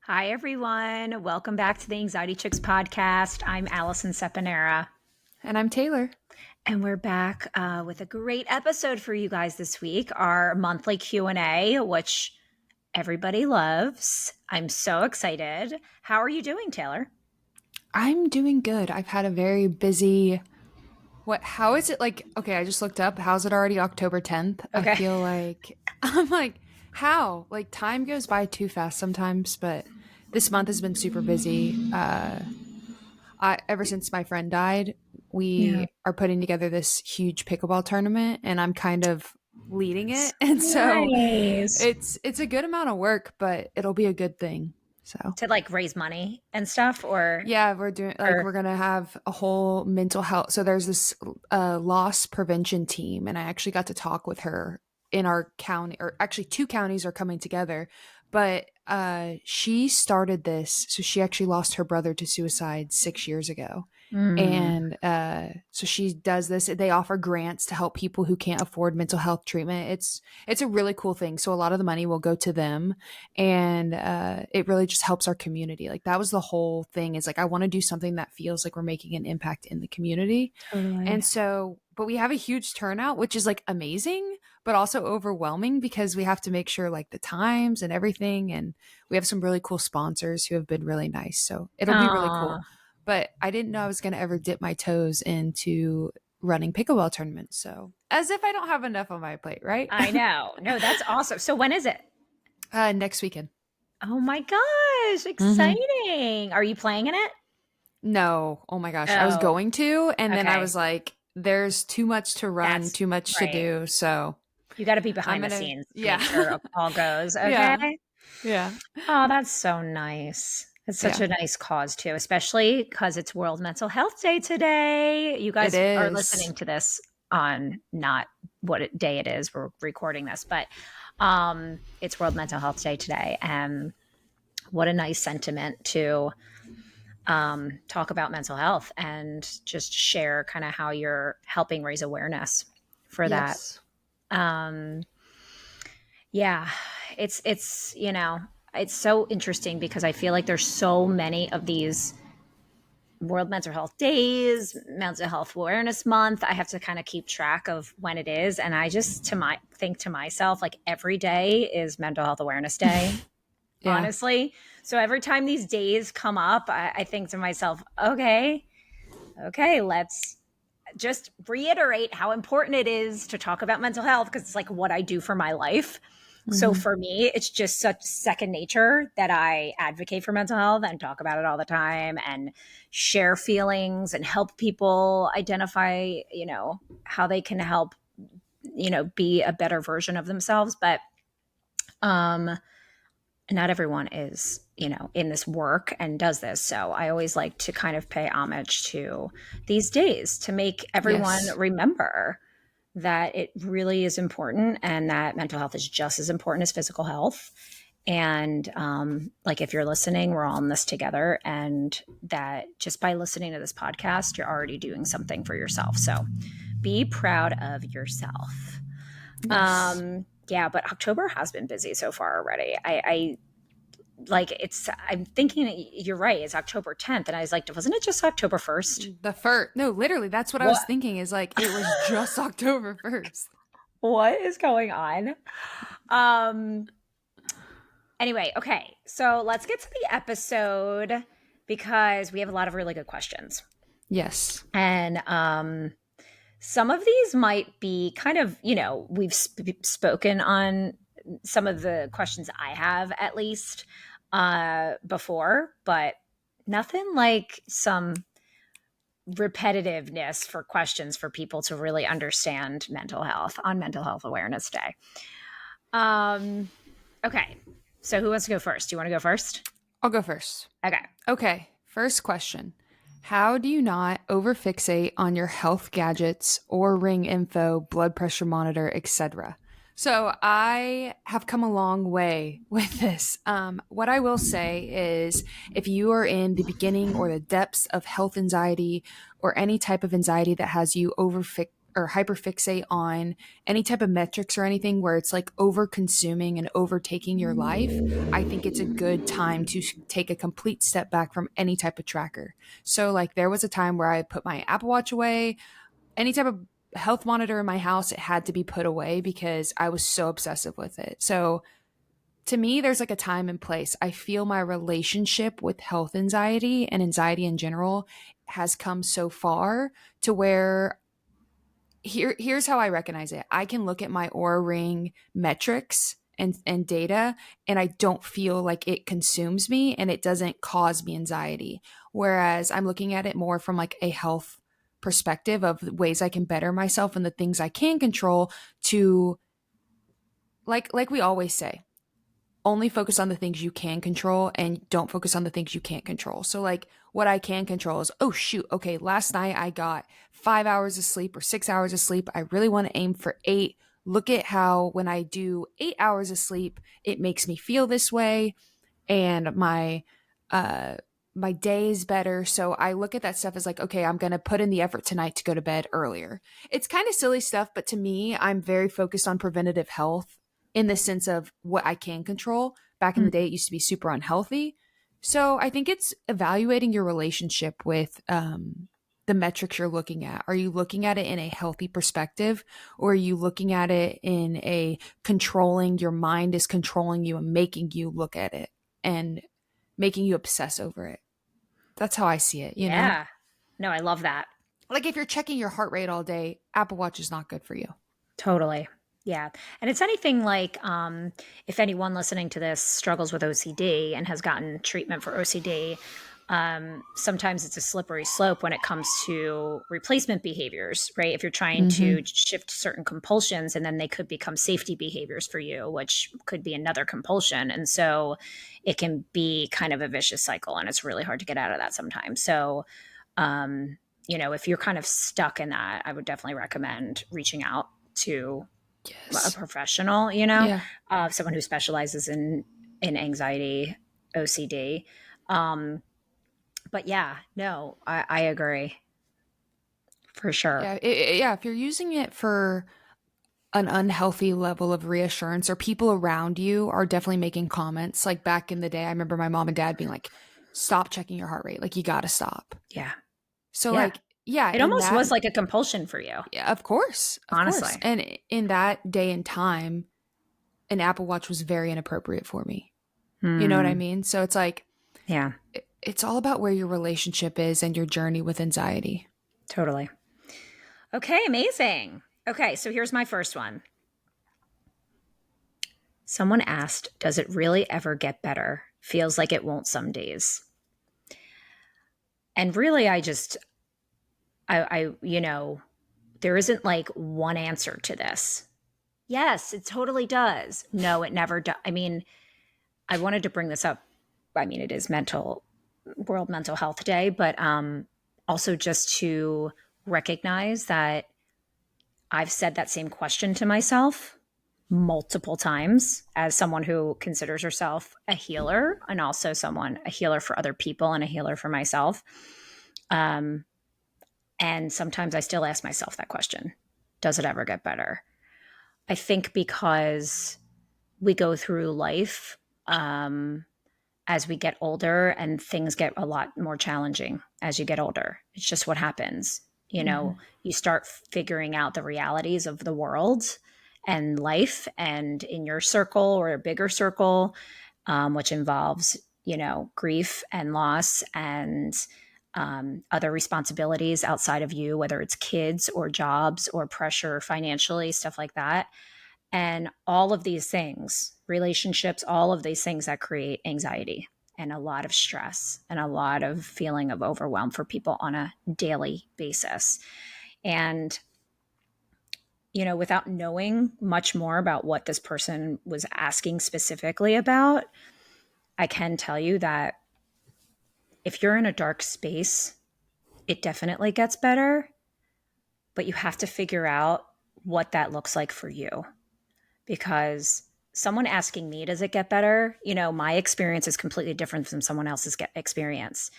Hi, everyone. Welcome back to the Anxiety Chicks podcast. I'm Allison Sepanera, And I'm Taylor. and we're back with a great episode for you guys this week, our monthly Q&A, which everybody loves. I'm so excited. How are you doing, Taylor? I'm doing good. I've had a very busy. How is it like? Okay, I just looked up. How's it already October 10th? I Okay. feel like I'm like, how? Like, time goes by too fast sometimes, but this month has been super busy. Ever since my friend died, Yeah. we are putting together this huge pickleball tournament, and I'm kind of leading it. And so Nice. it's a good amount of work, but it'll be a good thing. So To like raise money and stuff, or yeah, we're doing or we're gonna have a whole mental health. So there's this loss prevention team, and I actually got to talk with her in our county, or actually two counties are coming together. But she started this, so she actually lost her brother to suicide 6 years ago, Mm. and so she does this. They offer grants to help people who can't afford mental health treatment. It's a really cool thing. So a lot of the money will go to them, and it really just helps our community. Like, that was the whole thing, is like, I want to do something that feels like we're making an impact in the community. And Totally. so, but we have a huge turnout, which is like amazing, but also overwhelming, because we have to make sure like the times and everything. And we have some really cool sponsors who have been really nice. So it'll be really Aw. cool. But I didn't know I was going to ever dip my toes into running pickleball tournaments. So, as if I don't have enough on my plate, right? I know. No, that's awesome. So when is it? Next weekend. Oh my gosh, Mm-hmm. exciting. Are you playing in it? No. Oh my gosh. I was Oh, going to, and then I okay. was like, there's too much to run, That's too much to right. do. So You got to be I'm behind the gonna, scenes to yeah. make sure all goes Yeah. okay. Yeah. Oh, that's so nice. It's such Yeah. a nice cause too, especially because it's World Mental Health Day today. You It guys are is. listening to this on not day it is. We're recording this, but it's World Mental Health Day today, and what a nice sentiment to talk about mental health and just share kind of how you're helping raise awareness for that. Yes. Um, yeah, it's it's so interesting because I feel like there's so many of these World Mental Health Days, Mental Health Awareness Month. I have to kind of keep track of when it is, and I just think to myself like every day is Mental Health Awareness Day. Yeah. Honestly, so every time these days come up, I think to myself, okay, let's just reiterate how important it is to talk about mental health because it's like what I do for my life. So Hmm. for me, it's just such second nature that I advocate for mental health and talk about it all the time and share feelings and help people identify, how they can help, be a better version of themselves. But um not everyone is, in this work and does this. So I always like to kind of pay homage to these days to make everyone Yes. remember that it really is important and that mental health is just as important as physical health. And like if you're listening, we're all in this together. And that just by listening to this podcast, you're already doing something for yourself. So be proud of yourself. Yes. Yeah, but October has been busy so far already. I like I'm thinking you're right. It's October 10th. And I was like, wasn't it just October 1st? The first, no, literally, that's what I What? was thinking, is like, it was just October 1st. What is going on? Um, anyway, okay. So let's get to the episode because we have a lot of really good questions. Yes. And some of these might be kind of, we've spoken on some of the questions I have at least before, but nothing like some repetitiveness for questions for people to really understand mental health on Mental Health Awareness Day. Um, okay. So who wants to go first? Do you want to go first? I'll go first. Okay. Okay. First question. How do you not overfixate on your health gadgets or ring info, blood pressure monitor, etc.? So I have come a long way with this. What I will say is, if you are in the beginning or the depths of health anxiety or any type of anxiety that has you or hyperfixate on any type of metrics or anything where it's like over consuming and overtaking your life, I think it's a good time to take a complete step back from any type of tracker. So like there was a time where I put my Apple Watch away, any type of health monitor in my house, it had to be put away because I was so obsessive with it. So to me, there's like a time and place. I feel my relationship with health anxiety and anxiety in general has come so far to where here's how I recognize it. I can look at my Oura Ring metrics and data, and I don't feel like it consumes me and it doesn't cause me anxiety. Whereas I'm looking at it more from like a health perspective of ways I can better myself and the things I can control to like we always say, only focus on the things you can control and don't focus on the things you can't control. So like what I can control is, oh shoot, okay, last night I got 5 hours of sleep or 6 hours of sleep. I really want to aim for 8. Look at how when I do 8 hours of sleep, it makes me feel this way and uh my day is better. So I look at that stuff as like, okay, I'm going to put in the effort tonight to go to bed earlier. It's kind of silly stuff, but to me, I'm very focused on preventative health in the sense of what I can control. Back in the day, it used to be super unhealthy. So I think it's evaluating your relationship with the metrics you're looking at. Are you looking at it in a healthy perspective, or are you looking at it in a controlling, your mind is controlling you and making you look at it and making you obsess over it? That's how I see it, you know? Yeah. No, I love that. Like if you're checking your heart rate all day, Apple Watch is not good for you. Totally. Yeah. And it's anything like if anyone listening to this struggles with OCD and has gotten treatment for OCD, sometimes it's a slippery slope when it comes to replacement behaviors, right? If you're trying Mm-hmm. to shift certain compulsions and then they could become safety behaviors for you, which could be another compulsion. And so it can be kind of a vicious cycle and it's really hard to get out of that sometimes. So, if you're kind of stuck in that, I would definitely recommend reaching out to a Yes. professional, Yeah. someone who specializes in anxiety, OCD. Um, but yeah, no, I agree for sure. Yeah. Yeah. If you're using it for an unhealthy level of reassurance, or people around you are definitely making comments, like back in the day, I remember my mom and dad being like, stop checking your heart rate. Like, you got to stop. Yeah, So, yeah. like, yeah, It in almost that, was like a compulsion for you, yeah, of course. Of course. honestly. And in that day and time, an Apple Watch was very inappropriate for me. You know what I Hmm. mean? So it's like, Yeah, it's all about where your relationship is and your journey with anxiety. totally. Okay, amazing. Okay, so here's my first one. Someone asked, "Does it really ever get better? Feels like it won't some days." And really, there isn't like one answer to this. Yes, it totally does. No, it never does. I mean, I wanted to bring this up. I mean, it is World Mental Health Day, but also just to recognize that I've said that same question to myself multiple times as someone who considers herself a healer and also a healer for other people and a healer for myself. Um, and sometimes I still ask myself that question. Does it ever get better? I think because we go through life as we get older and things get a lot more challenging as you get older. It's just what happens. Mm-hmm. You start figuring out the realities of the world and life and in your circle or a bigger circle, which involves, grief and loss and other responsibilities outside of you, whether it's kids or jobs or pressure financially, stuff like that. And all of these things, relationships, all of these things that create anxiety and a lot of stress and a lot of feeling of overwhelm for people on a daily basis. And, without knowing much more about what this person was asking specifically about, I can tell you that if you're in a dark space, it definitely gets better, but you have to figure out what that looks like for you. Because someone asking me, does it get better? My experience is completely different from someone else's experience.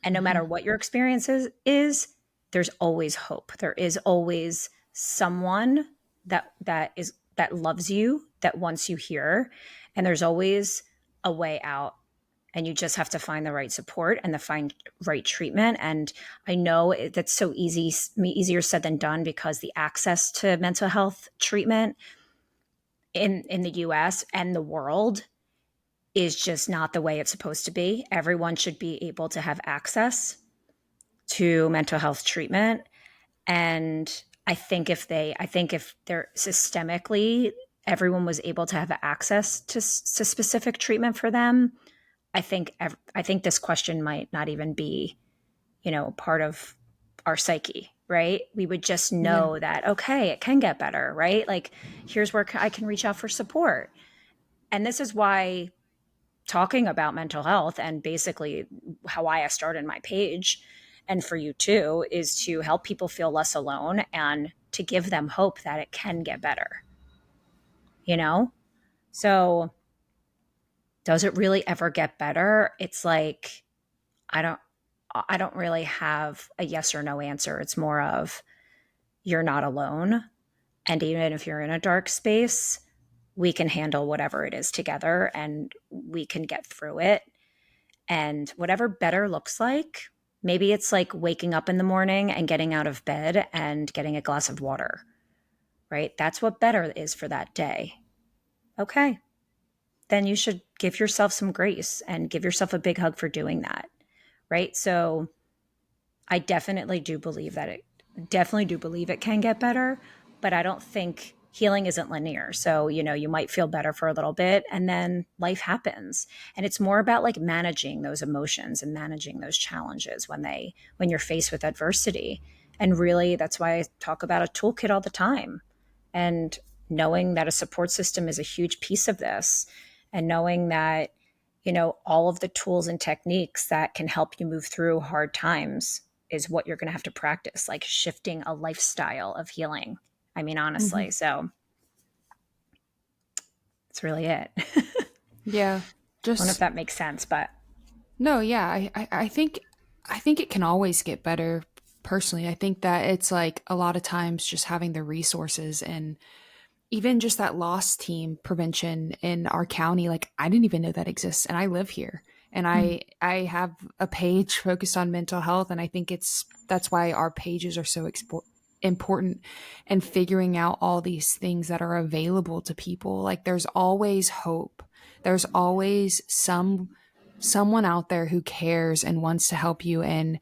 And no Mm-hmm. matter what your experience is, there's always hope. There is always someone that loves you, that wants you here, and there's always a way out, and you just have to find the right support and the find right treatment. And I know that's so easier said than done, because the access to mental health treatment in the US and the world is just not the way it's supposed to be. Everyone should be able to have access to mental health treatment. And I think if they're systemically, everyone was able to have access to specific treatment for them, I think this question might not even be, part of our psyche, right? We would just Yeah. know that, okay, it can get better, right? Like, here's where I can reach out for support. And this is why talking about mental health, and basically how I started my page, and for you too, is to help people feel less alone and to give them hope that it can get better, you know? So, does it really ever get better? It's like, I don't I don't really have a yes or no answer. It's more of, you're not alone, and even if you're in a dark space, we can handle whatever it is together, and we can get through it. And whatever better looks like, maybe it's like waking up in the morning and getting out of bed and getting a glass of water, right? That's what better is for that day. Okay. Then you should give yourself some grace and give yourself a big hug for doing that, right? So I definitely do believe it can get better, but I don't think healing isn't linear. So, you might feel better for a little bit and then life happens. And it's more about like managing those emotions and managing those challenges when you're faced with adversity. And really, that's why I talk about a toolkit all the time. And knowing that a support system is a huge piece of this, and knowing that, all of the tools and techniques that can help you move through hard times is what you're going to have to practice, like shifting a lifestyle of healing. I mean, Mm-hmm. honestly. So that's really it. I Yeah. don't know if Just that makes sense, but no, yeah. I think it can always get better personally. I think that it's like a lot of times just having the resources and even just that loss team prevention in our county, like I didn't even know that exists, and I live here, and I have a page focused on mental health, and I think that's why our pages are so important, and figuring out all these things that are available to people. Like there's always hope. There's always someone out there who cares and wants to help you, and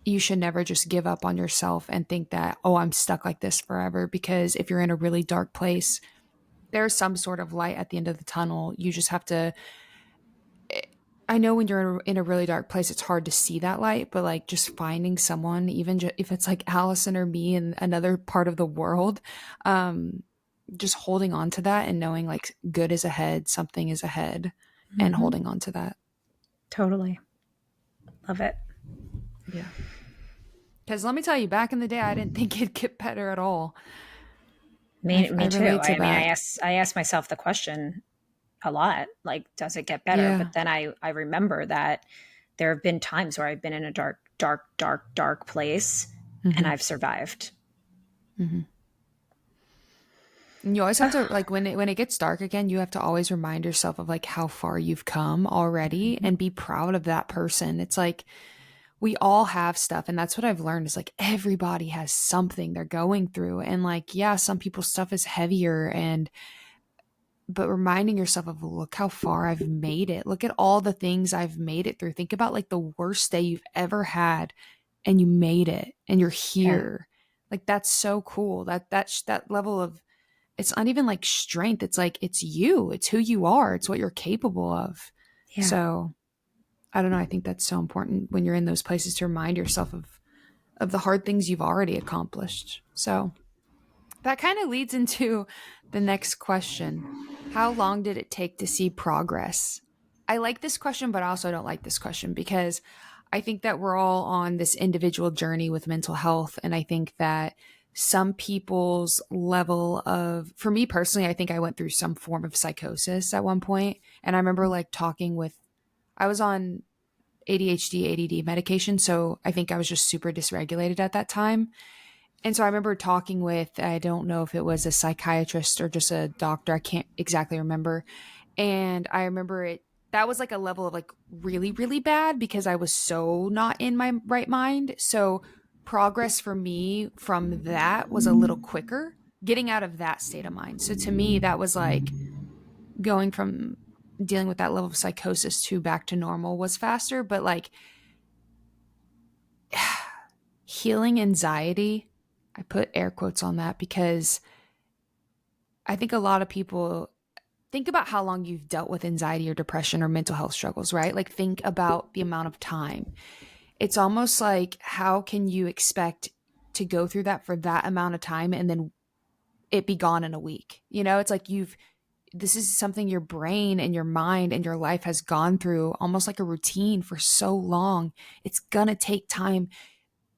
you should never just give up on yourself and think that, oh, I'm stuck like this forever. Because if you're in a really dark place, there's some sort of light at the end of the tunnel. You just have to. I know when you're in a really dark place, it's hard to see that light, but like just finding someone, even if it's like Allison or me in another part of the world, um, just holding on to that and knowing like good is ahead, something is ahead, and mm-hmm. holding on to that. Totally love it. Yeah. Because let me tell you, back in the day, I didn't think it'd get better at all. I Me too. relate to that. I ask myself the question a lot, like, does it get better? Yeah. But then I remember that there have been times where I've been in a dark, dark, dark, dark place, and Mm-hmm. I've survived. Mm-hmm. And you always have to like when it gets dark again, you have to always remind yourself of like how far you've come already and be proud of that person. It's like we all have stuff, and that's what I've learned is like everybody has something they're going through, and like yeah, some people's stuff is heavier, and but reminding yourself of look how far I've made it. Look at all the things I've made it through. Think about like the worst day you've ever had and you made it and you're Yeah. here. Like that's so cool. That level of it's not even like strength. It's like it's you. It's who you are. It's what you're capable of. Yeah. So, I don't know, I think that's so important when you're in those places to remind yourself of the hard things you've already accomplished. So, that kind of leads into the next question. How long did it take to see progress? I like this question, but I also don't like this question because I think that we're all on this individual journey with mental health. And I think that some people's level of, for me personally, I think I went through some form of psychosis at one point. And I remember like talking with, I was on ADHD, ADD medication. So I think I was just super dysregulated at that time. And so I remember talking with, I don't know if it was a psychiatrist or just a doctor, I can't exactly remember. And I remember it, that was like a level of like really, really bad because I was so not in my right mind. So progress for me from that was a little quicker, getting out of that state of mind. So to me, that was like going from dealing with that level of psychosis to back to normal was faster. But like healing anxiety, I put air quotes on that because I think a lot of people think about how long you've dealt with anxiety or depression or mental health struggles, right? Like, think about the amount of time. It's almost like, how can you expect to go through that for that amount of time and then it be gone in a week? You know, it's like this is something your brain and your mind and your life has gone through almost like a routine for so long. It's going to take time.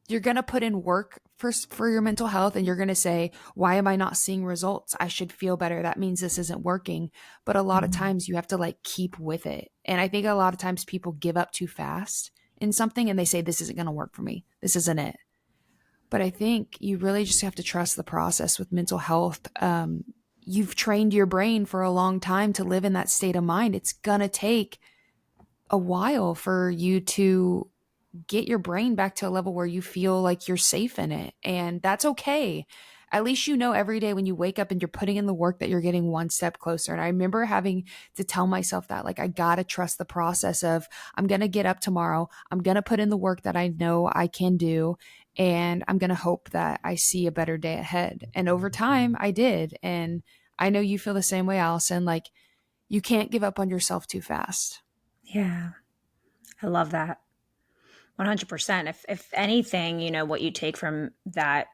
You're going to put in work for your mental health and you're going to say, why am I not seeing results? I should feel better. That means this isn't working. But a lot of times you have to like keep with it. And I think a lot of times people give up too fast in something and they say, this isn't going to work for me. This isn't it. But I think you really just have to trust the process with mental health. You've trained your brain for a long time to live in that state of mind. It's going to take a while for you to get your brain back to a level where you feel like you're safe in it. And that's okay. At least you know every day when you wake up and you're putting in the work that you're getting one step closer. And I remember having to tell myself that, like, I got to trust the process of, I'm going to get up tomorrow. I'm going to put in the work that I know I can do. And I'm going to hope that I see a better day ahead. And over time, I did. And I know you feel the same way, Allison. Like, you can't give up on yourself too fast. Yeah, I love that. 100%. If anything, what you take from that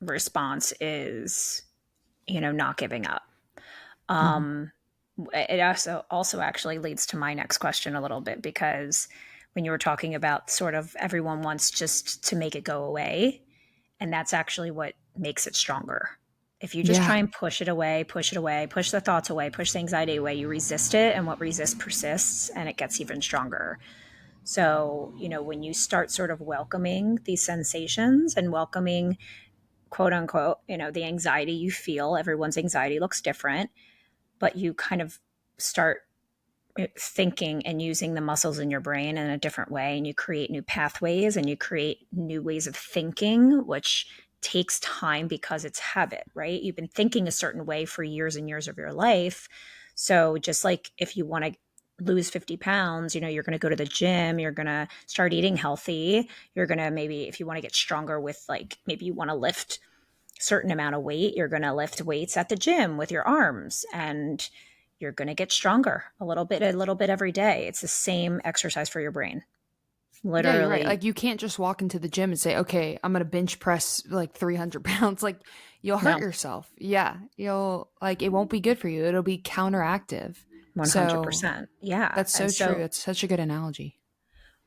response is, not giving up. Mm-hmm. Um, it also actually leads to my next question a little bit, because when you were talking about sort of everyone wants just to make it go away, and that's actually what makes it stronger. If you just Yeah. try and push it away, push it away, push the thoughts away, push the anxiety away, you resist it, and what resists persists, and it gets even stronger. So, when you start sort of welcoming these sensations and welcoming, quote unquote, the anxiety you feel, everyone's anxiety looks different, but you kind of start thinking and using the muscles in your brain in a different way, and you create new pathways and you create new ways of thinking, which takes time because it's habit, right? You've been thinking a certain way for years and years of your life. So just like if you want to lose 50 pounds, you're going to go to the gym, you're going to start eating healthy, you're going to, maybe if you want to get stronger with, like, maybe you want to lift certain amount of weight, you're going to lift weights at the gym with your arms, and you're going to get stronger a little bit every day. It's the same exercise for your brain. Yeah, you're right. Literally. Like, you can't just walk into the gym and say, okay, I'm going to bench press like 300 pounds. Like, you'll hurt No, yourself. Yeah. It won't be good for you. It'll be counteractive. So 100%. Yeah. that's And so true. so, It's such a good analogy.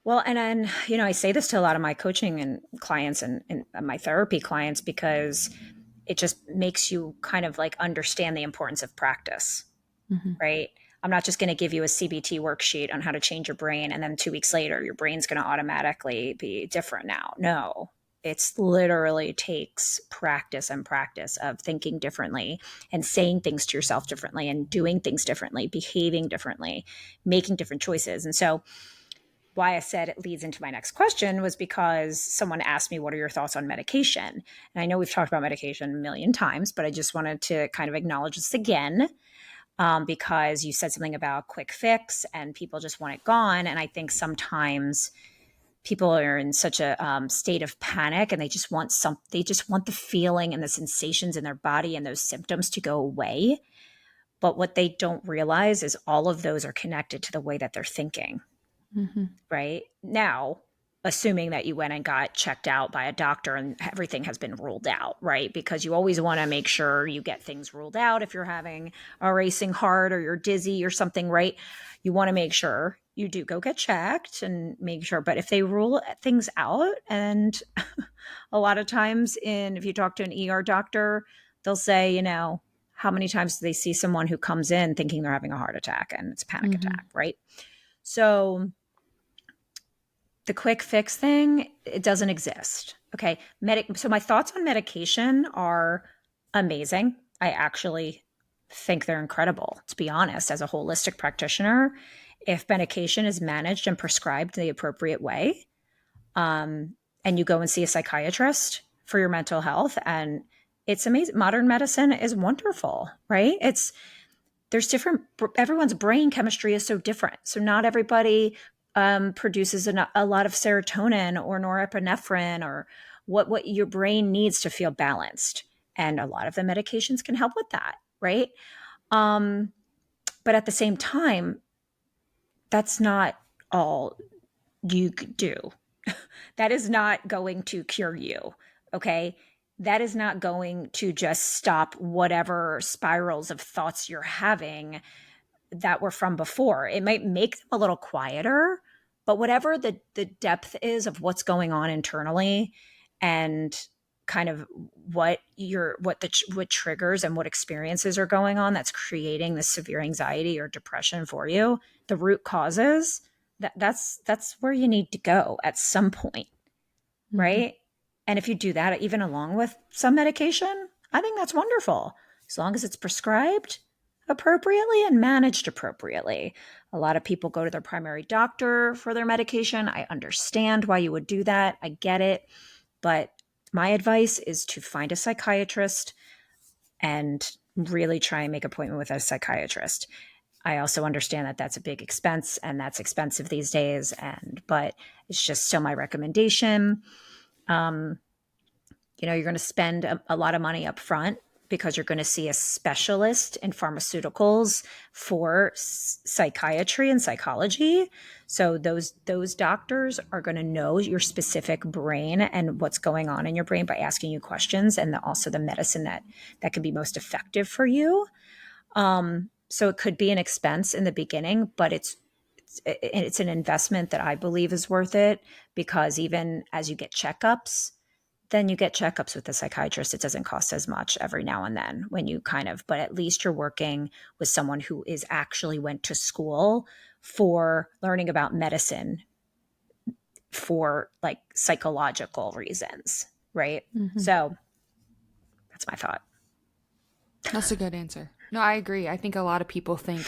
well, and then, I say this to a lot of my coaching and clients and my therapy clients, because it just makes you kind of like understand the importance of practice, Hmm. right? I'm not just going to give you a CBT worksheet on how to change your brain, and then 2 weeks later, your brain's going to automatically be different now. No, it's literally takes practice and practice of thinking differently and saying things to yourself differently and doing things differently, behaving differently, making different choices. And so, why I said it leads into my next question was because someone asked me, what are your thoughts on medication? And I know we've talked about medication a million times, but I just wanted to kind of acknowledge this again, because you said something about quick fix and people just want it gone. And I think sometimes people are in such a state of panic, and they just want the feeling and the sensations in their body and those symptoms to go away. But what they don't realize is all of those are connected to the way that they're thinking, Hmm. right? Now, assuming that you went and got checked out by a doctor and everything has been ruled out, right? Because you always want to make sure you get things ruled out if you're having a racing heart or you're dizzy or something, right? You want to make sure you do go get checked and make sure. But if they rule things out, and a lot of times, if you talk to an ER doctor, they'll say, how many times do they see someone who comes in thinking they're having a heart attack and it's a panic Hmm. attack, right? So the quick fix thing, it doesn't exist. Okay. So my thoughts on medication are amazing. I actually think they're incredible, to be honest, as a holistic practitioner. If medication is managed and prescribed the appropriate way, and you go and see a psychiatrist for your mental health, and it's amazing. Modern medicine is wonderful, right? There's different, everyone's brain chemistry is so different. So not everybody produces a lot of serotonin or norepinephrine or what your brain needs to feel balanced. And a lot of the medications can help with that, right? Um, but at the same time, that's not all you could do. That is not going to cure you. Okay. That is not going to just stop whatever spirals of thoughts you're having that were from before. It might make them a little quieter, but whatever the depth is of what's going on internally and kind of what triggers and what experiences are going on that's creating this severe anxiety or depression for you, the root causes, that's where you need to go at some point, Mm-hmm. right? And if you do that even along with some medication, I think that's wonderful. As long as it's prescribed appropriately and managed appropriately. A lot of people go to their primary doctor for their medication. I understand why you would do that. I get it. But my advice is to find a psychiatrist and really try and make an appointment with a psychiatrist. I also understand that that's a big expense and that's expensive these days. But it's just still my recommendation. Um, you're going to spend a lot of money up front because you're going to see a specialist in pharmaceuticals for psychiatry and psychology. So those doctors are going to know your specific brain and what's going on in your brain by asking you questions, and also the medicine that can be most effective for you. So it could be an expense in the beginning, but it's an investment that I believe is worth it, because even as you get checkups, then you get checkups with the psychiatrist. It doesn't cost as much every now and then when you but at least you're working with someone who is actually went to school for learning about medicine for like psychological reasons, right? Mm-hmm. So that's my thought. That's a good answer. No, I agree. I think a lot of people think,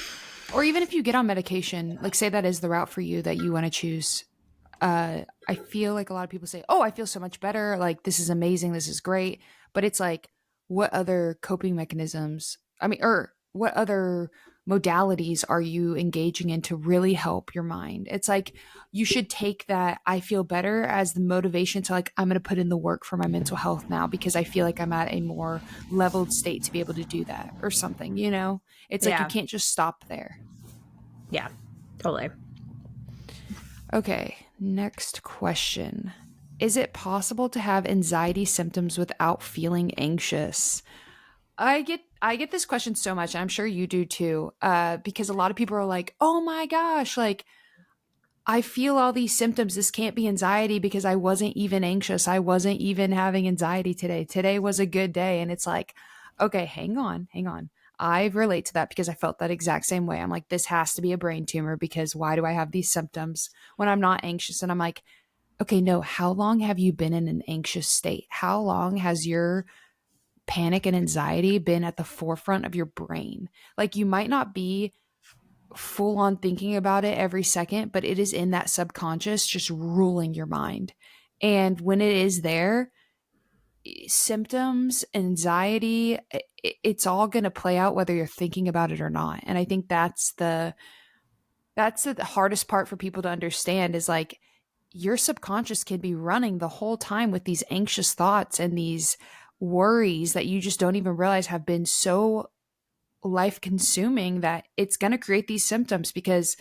or even if you get on medication, like say that is the route for you that you want to choose. I feel like a lot of people say, "Oh, I feel so much better. Like this is amazing. This is great." But it's like, what other coping mechanisms? I mean, or what other modalities are you engaging in to really help your mind? It's like you should take that "I feel better" as the motivation to like, I'm going to put in the work for my mental health now because I feel like I'm at a more leveled state to be able to do that or something, you know? It's like you Yeah. can't just stop there. Yeah. Totally. Okay, next question. Is it possible to have anxiety symptoms without feeling anxious? I get this question so much, and I'm sure you do too. Because a lot of people are like, "Oh my gosh, like I feel all these symptoms. This can't be anxiety because I wasn't even anxious. I wasn't even having anxiety today. Today was a good day." And it's like, okay, hang on, hang on. I relate to that because I felt that exact same way. I'm like, this has to be a brain tumor because why do I have these symptoms when I'm not anxious? And I'm like, okay, no, how long have you been in an anxious state? How long has your panic and anxiety been at the forefront of your brain? Like, you might not be full on thinking about it every second, but it is in that subconscious just ruling your mind. And when it is there, symptoms, anxiety, it's all going to play out whether you're thinking about it or not. And I think that's the hardest part for people to understand is like your subconscious can be running the whole time with these anxious thoughts and these worries that you just don't even realize have been so life consuming that it's going to create these symptoms because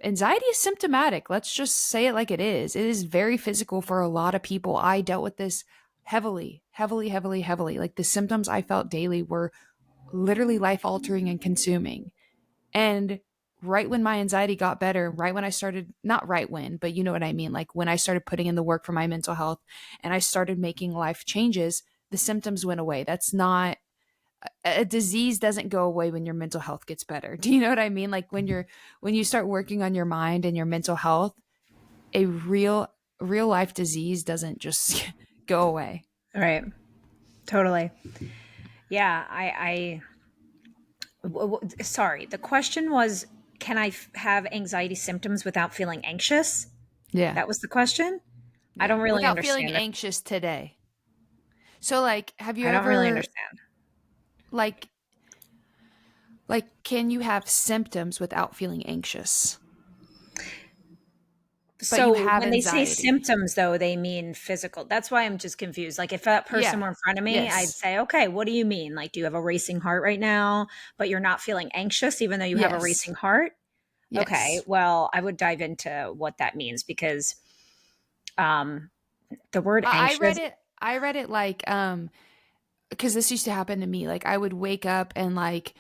anxiety is symptomatic. Let's just say it like it is. It is very physical for a lot of people. I dealt with this heavily, heavily, heavily, heavily. Like the symptoms I felt daily were literally life altering and consuming. And right when my anxiety got better, right when I started, not right when, but you know what I mean, like when I started putting in the work for my mental health and I started making life changes, the symptoms went away. That's not a disease doesn't go away when your mental health gets better. Do you know what I mean? Like when you start working on your mind and your mental health, a real life disease doesn't just go away. Right. Totally. Yeah. Sorry. The question was, can I have anxiety symptoms without feeling anxious? Yeah. That was the question. I Yeah. don't really Without feeling understand. anxious today. So like have you I don't really ever understand. like can you have symptoms without feeling anxious? But you So have when they say anxiety. symptoms, though, they mean physical. That's why I'm just confused. Like if that person Yeah. were in front of me, I'd Yes. say, okay, what do you mean? Like, do you have a racing heart right now, but you're not feeling anxious, even though you have a Yes. racing heart? Okay, Yes. well, I would dive into what that means because um, the word anxious, I read it like because this used to happen to me. Like I would wake up and like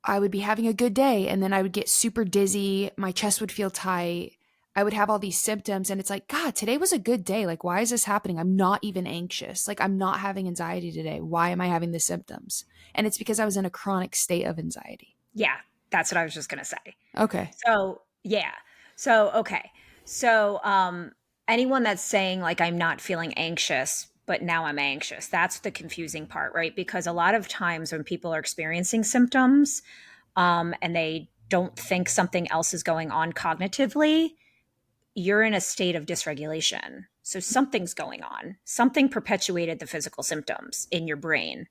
I would be having a good day and then I would get super dizzy, my chest would feel tight. I would have all these symptoms and it's like, God, today was a good day. Like why is this happening? I'm not even anxious. Like I'm not having anxiety today. Why am I having the symptoms? And it's because I was in a chronic state of anxiety. yeah, that's what I was just gonna say. Okay. So yeah, so okay, so anyone that's saying like I'm not feeling anxious, but now I'm anxious, that's the confusing part, right? Because a lot of times when people are experiencing symptoms, and they don't think something else is going on cognitively, you're in a state of dysregulation. So something's going on. Something perpetuated the physical symptoms in your brain,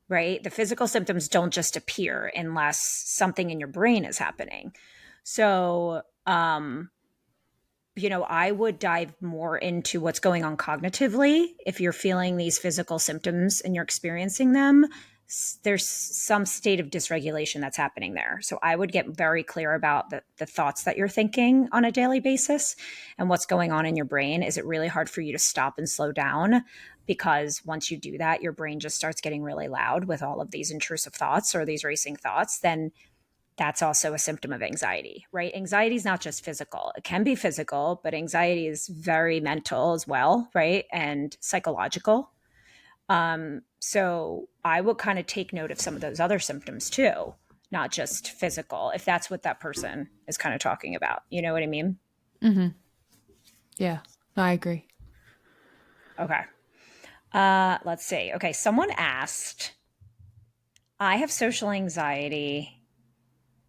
right? The physical symptoms don't just appear unless something in your brain is happening. So, I would dive more into what's going on cognitively. If you're feeling these physical symptoms and you're experiencing them, there's some state of dysregulation that's happening there. So I would get very clear about the thoughts that you're thinking on a daily basis and what's going on in your brain. Is it really hard for you to stop and slow down? Because once you do that, your brain just starts getting really loud with all of these intrusive thoughts or these racing thoughts. Then that's also a symptom of anxiety, right? Anxiety is not just physical. It can be physical, but anxiety is very mental as well, right? And psychological. So I would kind of take note of some of those other symptoms too, not just physical, if that's what that person is kind of talking about. You know what I mean? Mhm. Yeah. I agree. Okay. Let's see. Okay. Someone asked, I have social anxiety.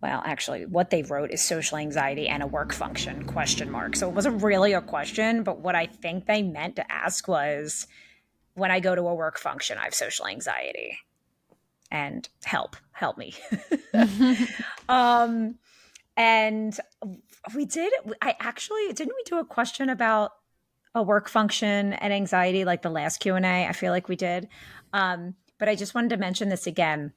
Well, actually, what they wrote is social anxiety and a work function, question mark. So it wasn't really a question, but what I think they meant to ask was, when I go to a work function, I have social anxiety and help me. um, and I actually, didn't we do a question about a work function and anxiety like the last Q&A? I feel like we did. But I just wanted to mention this again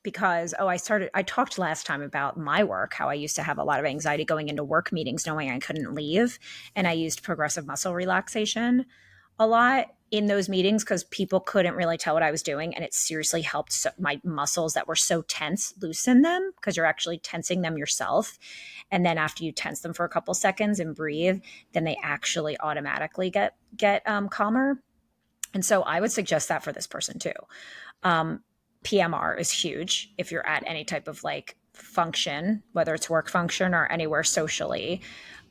because I talked last time about my work, how I used to have a lot of anxiety going into work meetings knowing I couldn't leave, and I used progressive muscle relaxation a lot in those meetings because people couldn't really tell what I was doing, and it seriously helped my muscles that were so tense loosen them, because you're actually tensing them yourself, and then after you tense them for a couple seconds and breathe, then they actually automatically get calmer. And so I would suggest that for this person too. um, PMR is huge if you're at any type of like function, whether it's work function or anywhere socially.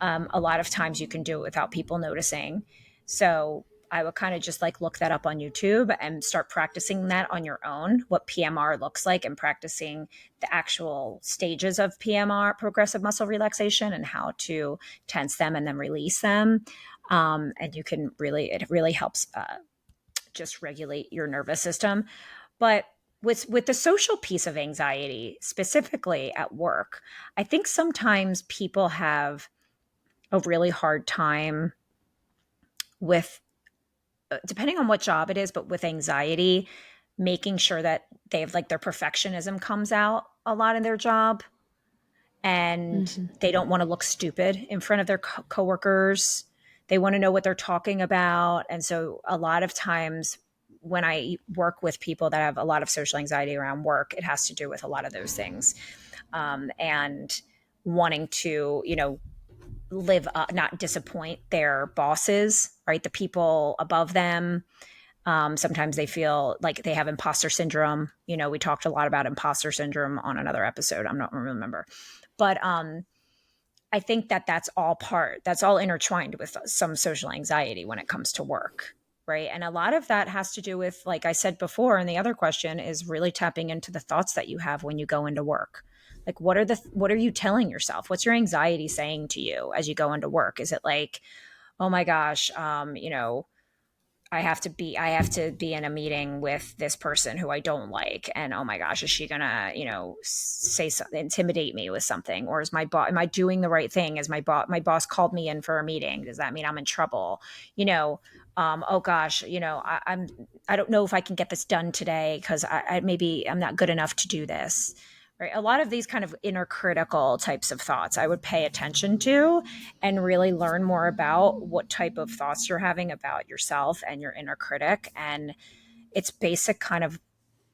A lot of times you can do it without people noticing. So I would kind of just like look that up on YouTube and start practicing that on your own, what PMR looks like, and practicing the actual stages of PMR, progressive muscle relaxation, and how to tense them and then release them. And it really helps just regulate your nervous system. But with the social piece of anxiety, specifically at work, I think sometimes people have a really hard time with, depending on what job it is, but with anxiety, making sure that they have like their perfectionism comes out a lot in their job, and Mhm. they don't want to look stupid in front of their coworkers. They want to know what they're talking about. And so a lot of times when I work with people that have a lot of social anxiety around work, it has to do with a lot of those things. And wanting to, live up, not disappoint their bosses, right? The people above them. Sometimes they feel like they have imposter syndrome. We talked a lot about imposter syndrome on another episode. I'm not remember, but I think that that's all intertwined with some social anxiety when it comes to work. Right. And a lot of that has to do with, like I said before, and the other question is really tapping into the thoughts that you have when you go into work. Like, what are you telling yourself? What's your anxiety saying to you as you go into work? Is it like, oh my gosh, I have to be in a meeting with this person who I don't like, and oh my gosh, is she gonna, say something, intimidate me with something, or is my boss, am I doing the right thing? Is my boss called me in for a meeting? Does that mean I'm in trouble? You know, oh gosh, I don't know if I can get this done today because maybe I'm not good enough to do this. Right. A lot of these kind of inner critical types of thoughts I would pay attention to and really learn more about what type of thoughts you're having about yourself and your inner critic. And it's basic kind of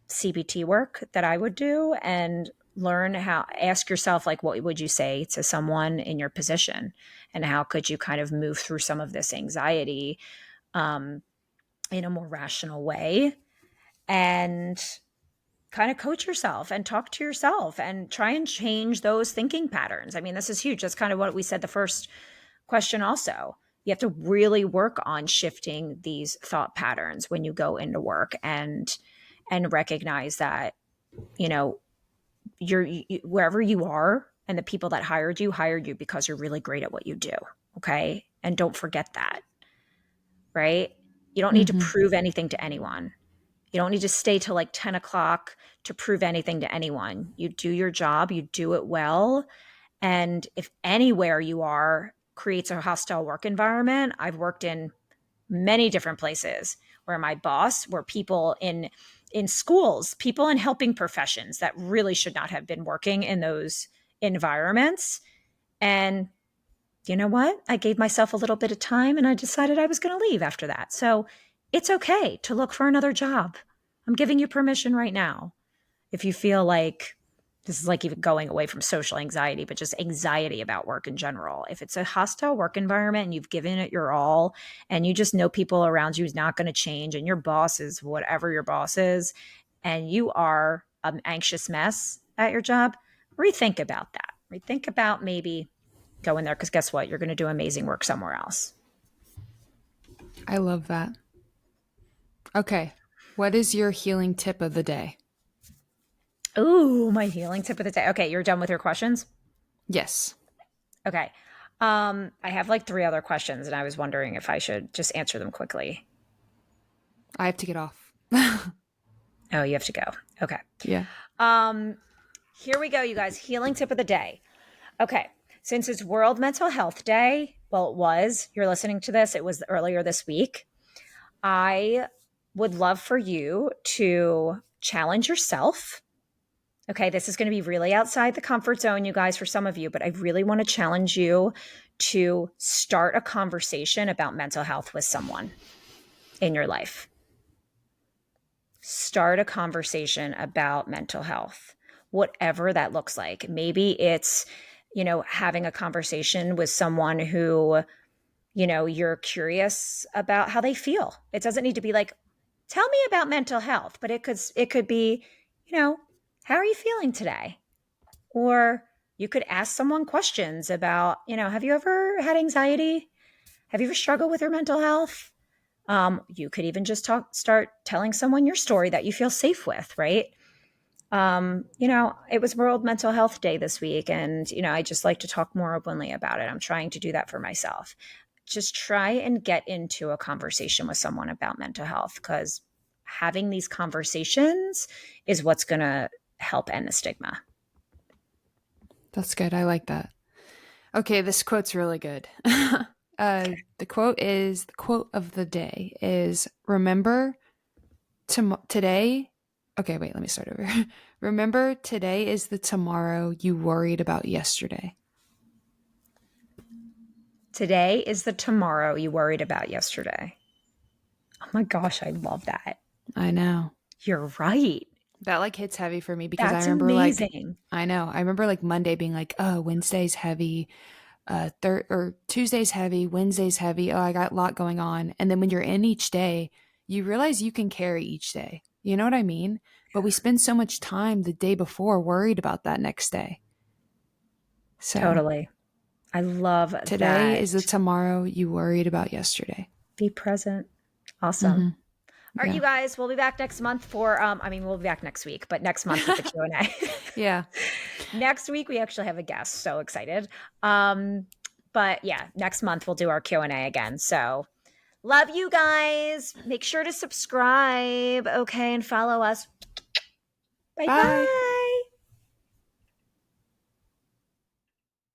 CBT work that I would do, and learn how, ask yourself, like, what would you say to someone in your position? And how could you kind of move through some of this anxiety um, in a more rational way? And kind of coach yourself and talk to yourself and try and change those thinking patterns. I mean, this is huge. That's kind of what we said the first question also. You have to really work on shifting these thought patterns when you go into work, and recognize that, you know, wherever you are, and the people that hired you because you're really great at what you do. Okay? And don't forget that, right? You don't need to Mm-hmm. prove anything to anyone. You don't need to stay till like 10 o'clock to prove anything to anyone. You do your job, you do it well. And if anywhere you are creates a hostile work environment, I've worked in many different places where my boss were people in schools, people in helping professions that really should not have been working in those environments. And you know what? I gave myself a little bit of time and I decided I was going to leave after that. So it's okay to look for another job. I'm giving you permission right now. If you feel like this is like even going away from social anxiety, but just anxiety about work in general. If it's a hostile work environment and you've given it your all, and you just know people around you is not going to change, and your boss is whatever your boss is, and you are an anxious mess at your job, rethink about that. Rethink about maybe going there, because guess what? You're going to do amazing work somewhere else. I love that. Okay. What is your healing tip of the day? Ooh, my healing tip of the day. Okay, you're done with your questions? Yes. Okay. I have like three other questions, and I was wondering if I should just answer them quickly. I have to get off. Oh, you have to go. Okay. Yeah. Um, Here we go, you guys. Healing tip of the day. Okay. Since it's World Mental Health Day, well, it was, you're listening to this, it was earlier this week. I would love for you to challenge yourself. Okay, this is going to be really outside the comfort zone, you guys, for some of you, but I really want to challenge you to start a conversation about mental health with someone in your life. Start a conversation about mental health, whatever that looks like. Maybe it's, having a conversation with someone who, you're curious about how they feel. It doesn't need to be like, tell me about mental health, but it could be, how are you feeling today? Or you could ask someone questions about, have you ever had anxiety? Have you ever struggled with your mental health? You could even just start telling someone your story that you feel safe with, right? It was World Mental Health Day this week, and, I just like to talk more openly about it. I'm trying to do that for myself. Just try and get into a conversation with someone about mental health, because having these conversations is what's going to help end the stigma. That's good. I like that. Okay, this quote's really good. The quote of the day is remember today. Okay, wait, let me start over. Remember today is the tomorrow you worried about yesterday. Today is the tomorrow you worried about yesterday. Oh my gosh, I love that. I know. You're right. That like hits heavy for me because I That's remember like amazing. I know. I remember like Monday being like, "Oh, Wednesday's heavy. Third or Tuesday's heavy, Wednesday's heavy. Oh, I got a lot going on." And then when you're in each day, you realize you can carry each day. You know what I mean? But we spend so much time the day before worried about that next day. So, Totally. I love Today that. is the tomorrow you worried about yesterday. Be present. Awesome. Mm-hmm. All right, Yeah. you guys, we'll be back next month for we'll be back next week, but next month with the Q&A. Yeah. Next week we actually have a guest, so excited. But yeah, next month we'll do our Q&A again. So, love you guys. Make sure to subscribe, okay, and follow us. Bye Bye. bye.